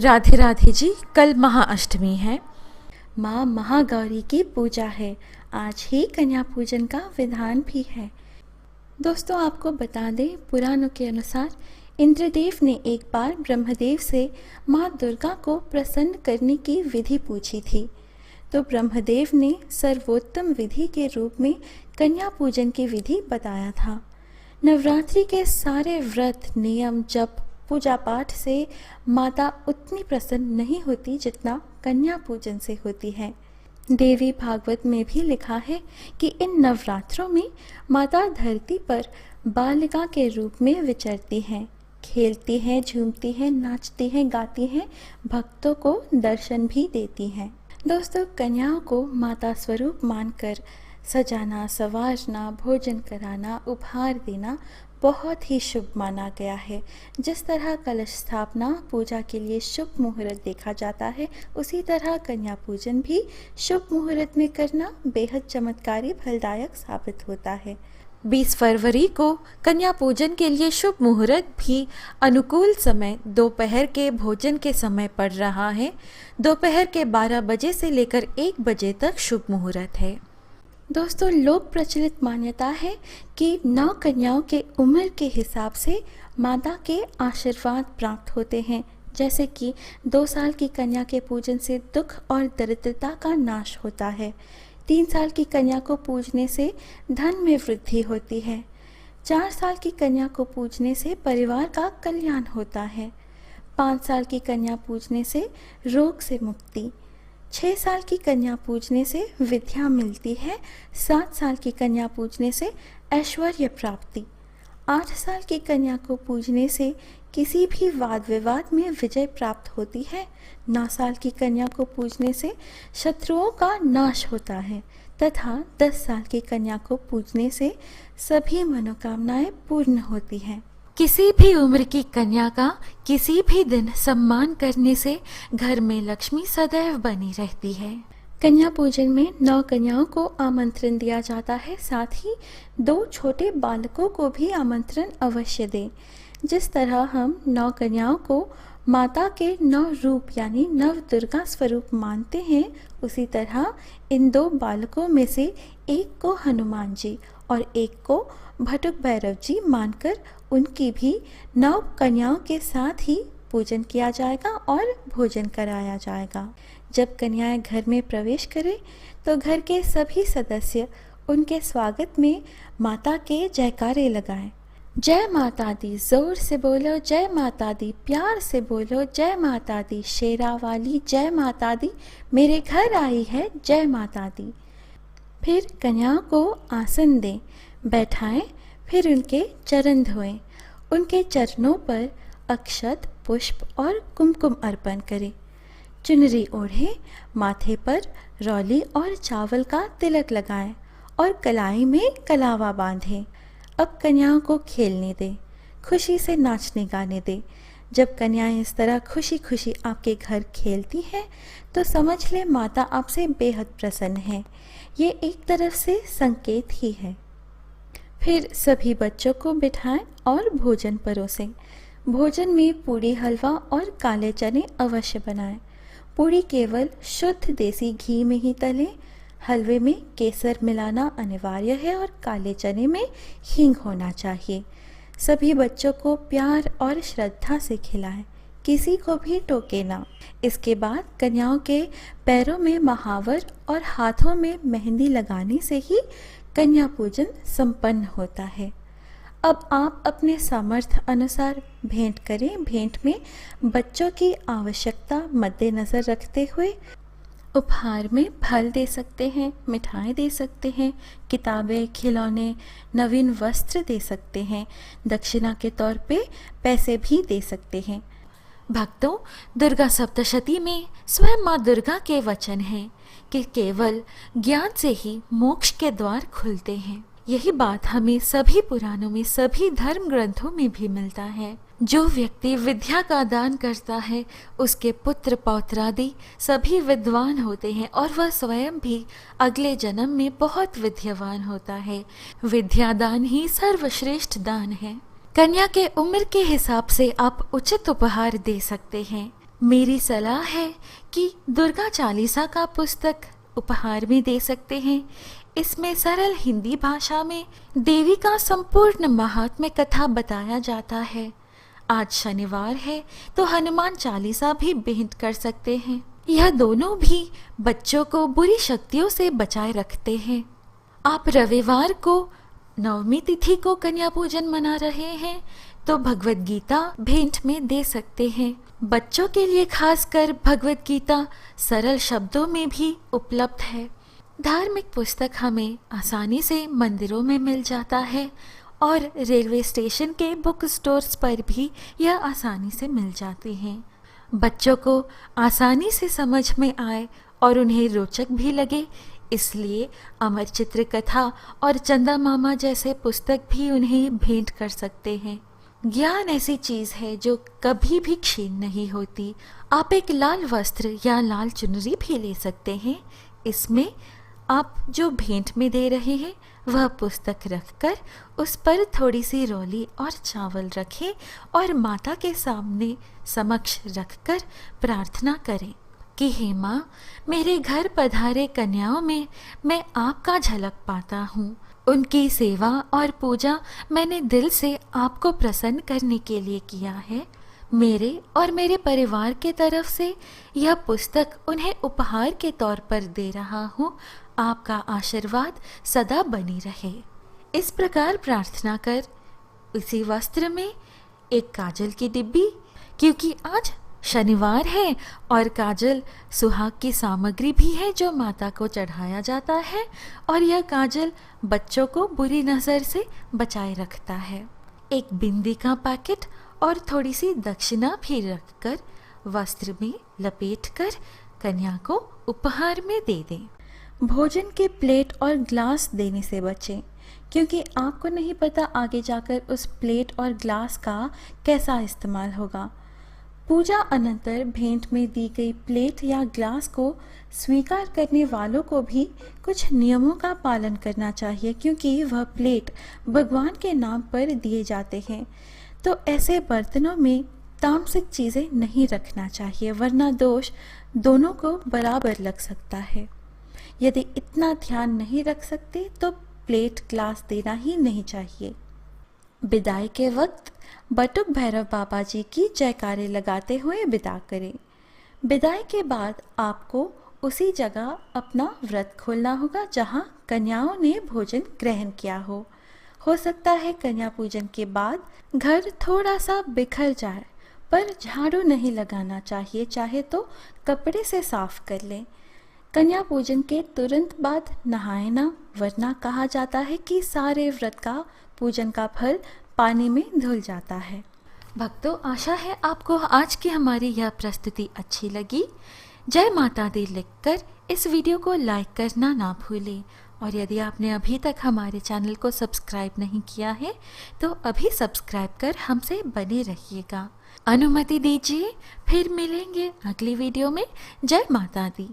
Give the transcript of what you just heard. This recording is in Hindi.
राधे राधे जी। कल महाअष्टमी है। माँ महागौरी की पूजा है। आज ही कन्या पूजन का विधान भी है। दोस्तों, आपको बता दें, पुराणों के अनुसार इंद्रदेव ने एक बार ब्रह्मदेव से माँ दुर्गा को प्रसन्न करने की विधि पूछी थी। तो ब्रह्मदेव ने सर्वोत्तम विधि के रूप में कन्या पूजन की विधि बताया था। नवरात्रि के सारे व्रत, नियम, जप, पूजा पाठ से माता उतनी प्रसन्न नहीं होती जितना कन्या पूजन से होती है। देवी भागवत में भी लिखा है कि इन नवरात्रों में माता धरती पर बालिका के रूप में विचरती हैं, खेलती हैं, झूमती हैं, नाचती हैं, गाती हैं, भक्तों को दर्शन भी देती हैं। दोस्तों, कन्याओं को माता स्वरूप मानकर सजाना, संवारना, भोजन कराना, उपहार देना बहुत ही शुभ माना गया है। जिस तरह कलश स्थापना पूजा के लिए शुभ मुहूर्त देखा जाता है, उसी तरह कन्या पूजन भी शुभ मुहूर्त में करना बेहद चमत्कारी फलदायक साबित होता है। 20 फरवरी को कन्या पूजन के लिए शुभ मुहूर्त भी अनुकूल समय दोपहर के भोजन के समय पड़ रहा है। दोपहर के 12 बजे से लेकर 1 बजे तक शुभ मुहूर्त है। दोस्तों, लोक प्रचलित मान्यता है कि 9 कन्याओं के उम्र के हिसाब से माता के आशीर्वाद प्राप्त होते हैं। जैसे कि 2 साल की कन्या के पूजन से दुख और दरिद्रता का नाश होता है। 3 साल की कन्या को पूजने से धन में वृद्धि होती है। 4 साल की कन्या को पूजने से परिवार का कल्याण होता है। 5 साल की कन्या पूजने से रोग से मुक्ति। 6 साल की कन्या पूजने से विद्या मिलती है। 7 साल की कन्या पूजने से ऐश्वर्य प्राप्ति। 8 साल की कन्या को पूजने से किसी भी वाद विवाद में विजय प्राप्त होती है। 9 साल की कन्या को पूजने से शत्रुओं का नाश होता है तथा 10 साल की कन्या को पूजने से सभी मनोकामनाएं पूर्ण होती हैं। किसी भी उम्र की कन्या का किसी भी दिन सम्मान करने से घर में लक्ष्मी सदैव बनी रहती है। कन्या पूजन में 9 कन्याओं को आमंत्रण दिया जाता है। साथ ही 2 छोटे बालकों को भी आमंत्रण अवश्य दें। जिस तरह हम 9 कन्याओं को माता के 9 रूप यानी नव दुर्गा स्वरूप मानते हैं, उसी तरह इन 2 बालकों में से एक को हनुमान जी और एक को भटुक भैरव जी मानकर उनकी भी 9 कन्याओं के साथ ही पूजन किया जाएगा और भोजन कराया जाएगा। जब कन्याएं घर में प्रवेश करें तो घर के सभी सदस्य उनके स्वागत में माता के जयकारे लगाएं। जय माता दी, जोर से बोलो जय माता दी, प्यार से बोलो जय माता दी, शेरा वाली जय माता दी, मेरे घर आई है जय माता दी। फिर कन्याओं को आसन दें, बैठाएं, फिर उनके चरण धोएं। उनके चरणों पर अक्षत, पुष्प और कुमकुम अर्पण करें। चुनरी ओढ़े, माथे पर रौली और चावल का तिलक लगाएं और कलाई में कलावा बांधें। अब कन्याओं को खेलने दें, खुशी से नाचने गाने दें। जब कन्याएं इस तरह खुशी खुशी आपके घर खेलती हैं तो समझ लें माता आपसे बेहद प्रसन्न है। ये एक तरफ से संकेत ही है। फिर सभी बच्चों को बिठाएं और भोजन परोसें। भोजन में पूड़ी, हलवा और काले चने अवश्य बनाएं। पूड़ी केवल शुद्ध देसी घी में ही तलें। हलवे में केसर मिलाना अनिवार्य है और काले चने में हींग होना चाहिए। सभी बच्चों को प्यार और श्रद्धा से खिलाएं, किसी को भी टोके ना। इसके बाद कन्याओं के पैरों में महावर और हाथों में मेहंदी लगाने से ही कन्या पूजन संपन्न होता है। अब आप अपने सामर्थ्य अनुसार भेंट करें। भेंट में बच्चों की आवश्यकता मद्देनजर रखते हुए उपहार में फल दे सकते हैं, मिठाई दे सकते हैं, किताबें, खिलौने, नवीन वस्त्र दे सकते हैं। दक्षिणा के तौर पे पैसे भी दे सकते हैं। भक्तों, दुर्गा सप्तशती में स्वयं माँ दुर्गा के वचन हैं कि केवल ज्ञान से ही मोक्ष के द्वार खुलते हैं। यही बात हमें सभी पुराणों में, सभी धर्म ग्रंथों में भी मिलता है। जो व्यक्ति विद्या का दान करता है उसके पुत्र पौत्रादि सभी विद्वान होते हैं और वह स्वयं भी अगले जन्म में बहुत विद्यावान होता है। विद्या दान ही सर्वश्रेष्ठ दान है। कन्या के उम्र के हिसाब से आप उचित उपहार दे सकते हैं। मेरी सलाह है कि दुर्गा चालीसा का पुस्तक उपहार में दे सकते हैं। इसमें सरल हिंदी भाषा में देवी का संपूर्ण महात्म्य कथा बताया जाता है। आज शनिवार है तो हनुमान चालीसा भी भेंट कर सकते हैं। यह दोनों भी बच्चों को बुरी शक्तियों से बचाए रखते हैं। आप रविवार को नवमी तिथि को कन्या पूजन मना रहे हैं तो भगवत गीता भेंट में दे सकते हैं। बच्चों के लिए खासकर भगवत गीता सरल शब्दों में भी उपलब्ध है। धार्मिक पुस्तक हमें आसानी से मंदिरों में मिल जाता है और रेलवे स्टेशन के बुक स्टोर्स पर भी यह आसानी से मिल जाते हैं। बच्चों को आसानी से समझ में आए और उन्हें रोचक भी लगे, इसलिए अमर चित्र कथा और चंदा मामा जैसे पुस्तक भी उन्हें भेंट कर सकते हैं। ज्ञान ऐसी चीज है जो कभी भी क्षीण नहीं होती। आप एक लाल वस्त्र या लाल चुनरी भी ले सकते हैं। इसमें आप जो भेंट में दे रहे हैं वह पुस्तक रखकर उस पर थोड़ी सी रोली और चावल रखें और माता के सामने समक्ष रखकर प्रार्थना करें कि हे माँ, मेरे घर पधारे कन्याओं में मैं आपका झलक पाता हूँ। उनकी सेवा और पूजा मैंने दिल से आपको प्रसन्न करने के लिए किया है। मेरे और मेरे परिवार के तरफ से यह पुस्तक उन्हें उपहार के तौर पर दे रहा हूँ। आपका आशीर्वाद सदा बनी रहे। इस प्रकार प्रार्थना कर इसी वस्त्र में एक काजल की डिब्बी, क्योंकि आज शनिवार है और काजल सुहाग की सामग्री भी है जो माता को चढ़ाया जाता है और यह काजल बच्चों को बुरी नज़र से बचाए रखता है। एक बिंदी का पैकेट और थोड़ी सी दक्षिणा भी रखकर वस्त्र में लपेटकर कन्या को उपहार में दे दें। भोजन के प्लेट और ग्लास देने से बचें, क्योंकि आपको नहीं पता आगे जाकर उस प्लेट और ग्लास का कैसा इस्तेमाल होगा। पूजा अनंतर भेंट में दी गई प्लेट या ग्लास को स्वीकार करने वालों को भी कुछ नियमों का पालन करना चाहिए, क्योंकि वह प्लेट भगवान के नाम पर दिए जाते हैं। तो ऐसे बर्तनों में तामसिक चीज़ें नहीं रखना चाहिए, वरना दोष दोनों को बराबर लग सकता है। यदि इतना ध्यान नहीं रख सकते तो प्लेट ग्लास देना ही नहीं चाहिए। विदाई के वक्त बटुक भैरव बाबा जी की जयकारे लगाते हुए विदा करें। विदाई के बाद आपको उसी जगह अपना व्रत खोलना होगा जहां कन्याओं ने भोजन ग्रहण किया हो सकता है कन्या पूजन के बाद घर थोड़ा सा बिखर जाए, पर झाड़ू नहीं लगाना चाहिए, चाहे तो कपड़े से साफ कर लें। कन्या पूजन के तुरंत बाद नहाए ना, वरना कहा जाता है कि सारे व्रत का पूजन का फल पानी में धुल जाता है। भक्तों, आशा है आपको आज की हमारी यह प्रस्तुति अच्छी लगी। जय माता दी लिखकर इस वीडियो को लाइक करना ना भूलें और यदि आपने अभी तक हमारे चैनल को सब्सक्राइब नहीं किया है तो अभी सब्सक्राइब कर हमसे बने रहिएगा। अनुमति दीजिए, फिर मिलेंगे अगली वीडियो में। जय माता दी।